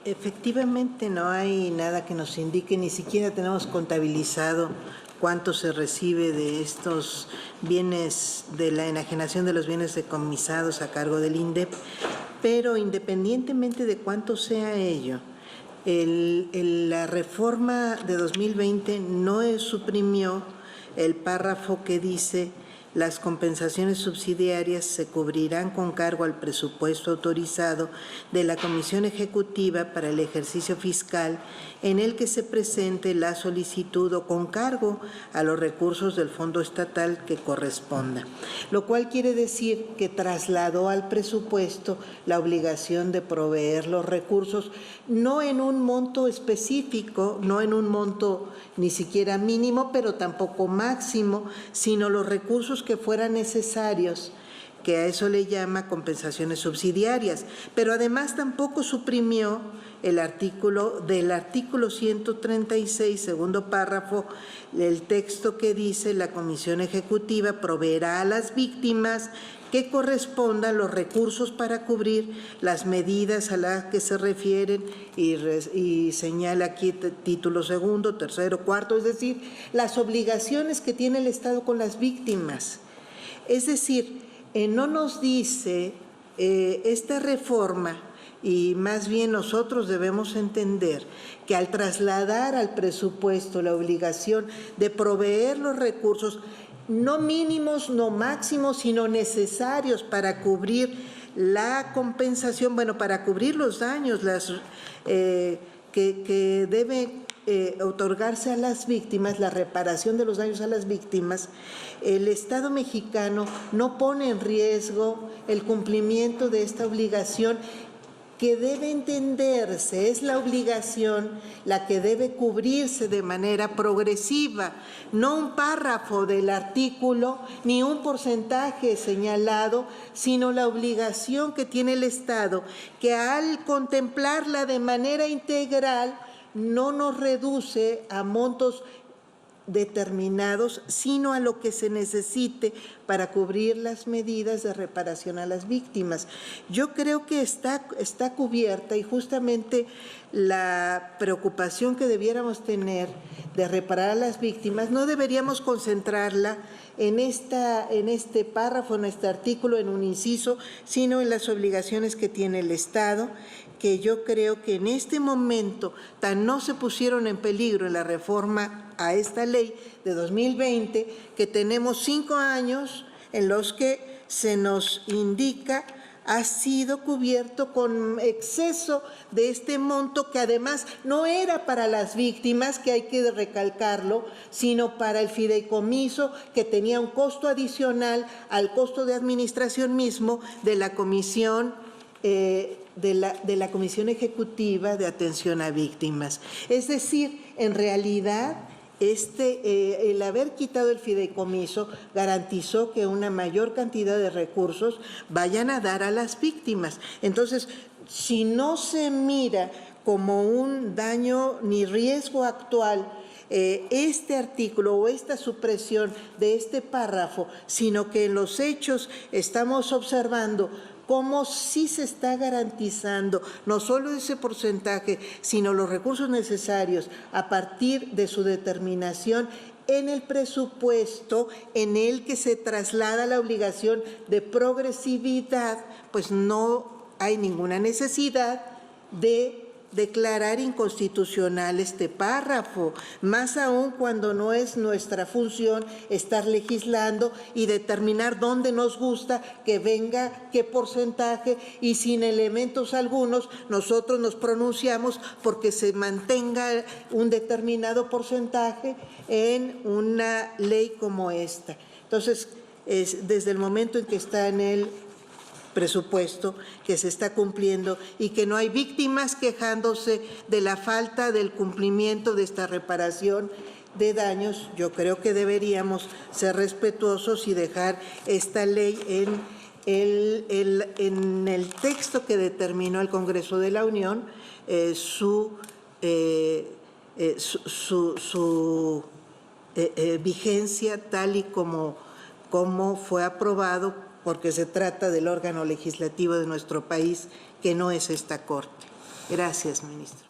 Efectivamente no hay nada que nos indique, ni siquiera tenemos contabilizado cuánto se recibe de estos bienes, de la enajenación de los bienes decomisados a cargo del INDEP, pero independientemente de cuánto sea ello, la reforma de 2020 no suprimió el párrafo que dice: las compensaciones subsidiarias se cubrirán con cargo al presupuesto autorizado de la Comisión Ejecutiva para el ejercicio fiscal en el que se presente la solicitud o con cargo a los recursos del fondo estatal que corresponda. Lo cual quiere decir que trasladó al presupuesto la obligación de proveer los recursos, no en un monto específico, no en un monto ni siquiera mínimo, pero tampoco máximo, sino los recursos que fueran necesarios, que a eso le llama compensaciones subsidiarias. Pero además tampoco suprimió del artículo 136, segundo párrafo, el texto que dice: la Comisión Ejecutiva proveerá a las víctimas que correspondan los recursos para cubrir las medidas a las que se refieren, y señala aquí título segundo, tercero, cuarto, es decir, las obligaciones que tiene el Estado con las víctimas. Es decir, no nos dice esta reforma, y más bien nosotros debemos entender que al trasladar al presupuesto la obligación de proveer los recursos, no mínimos, no máximos, sino necesarios para cubrir la compensación, bueno, para cubrir los daños que debe otorgarse a las víctimas, la reparación de los daños a las víctimas. El Estado mexicano no pone en riesgo el cumplimiento de esta obligación, que debe entenderse, es la obligación la que debe cubrirse de manera progresiva, no un párrafo del artículo ni un porcentaje señalado, sino la obligación que tiene el Estado, que al contemplarla de manera integral no nos reduce a montos determinados, sino a lo que se necesite para cubrir las medidas de reparación a las víctimas. Yo creo que está cubierta, y justamente la preocupación que debiéramos tener de reparar a las víctimas no deberíamos concentrarla en este párrafo, en este artículo, en un inciso, sino en las obligaciones que tiene el Estado, que yo creo que en este momento tan no se pusieron en peligro en la reforma a esta ley de 2020, que tenemos 5 años en los que se nos indica ha sido cubierto con exceso de este monto, que además no era para las víctimas, que hay que recalcarlo, sino para el fideicomiso, que tenía un costo adicional al costo de administración mismo de la comisión de la Comisión Ejecutiva de Atención a Víctimas. Es decir, en realidad, el haber quitado el fideicomiso garantizó que una mayor cantidad de recursos vayan a dar a las víctimas. Entonces, si no se mira como un daño ni riesgo actual este artículo o esta supresión de este párrafo, sino que en los hechos estamos observando cómo sí se está garantizando no solo ese porcentaje, sino los recursos necesarios a partir de su determinación en el presupuesto en el que se traslada la obligación de progresividad, pues no hay ninguna necesidad de declarar inconstitucional este párrafo, más aún cuando no es nuestra función estar legislando y determinar dónde nos gusta que venga qué porcentaje, y sin elementos algunos nosotros nos pronunciamos porque se mantenga un determinado porcentaje en una ley como esta. Entonces, desde el momento en que está en el presupuesto, que se está cumpliendo y que no hay víctimas quejándose de la falta del cumplimiento de esta reparación de daños, yo creo que deberíamos ser respetuosos y dejar esta ley en el texto que determinó el Congreso de la Unión, su vigencia tal y como fue aprobado, porque se trata del órgano legislativo de nuestro país, que no es esta Corte. Gracias, ministro.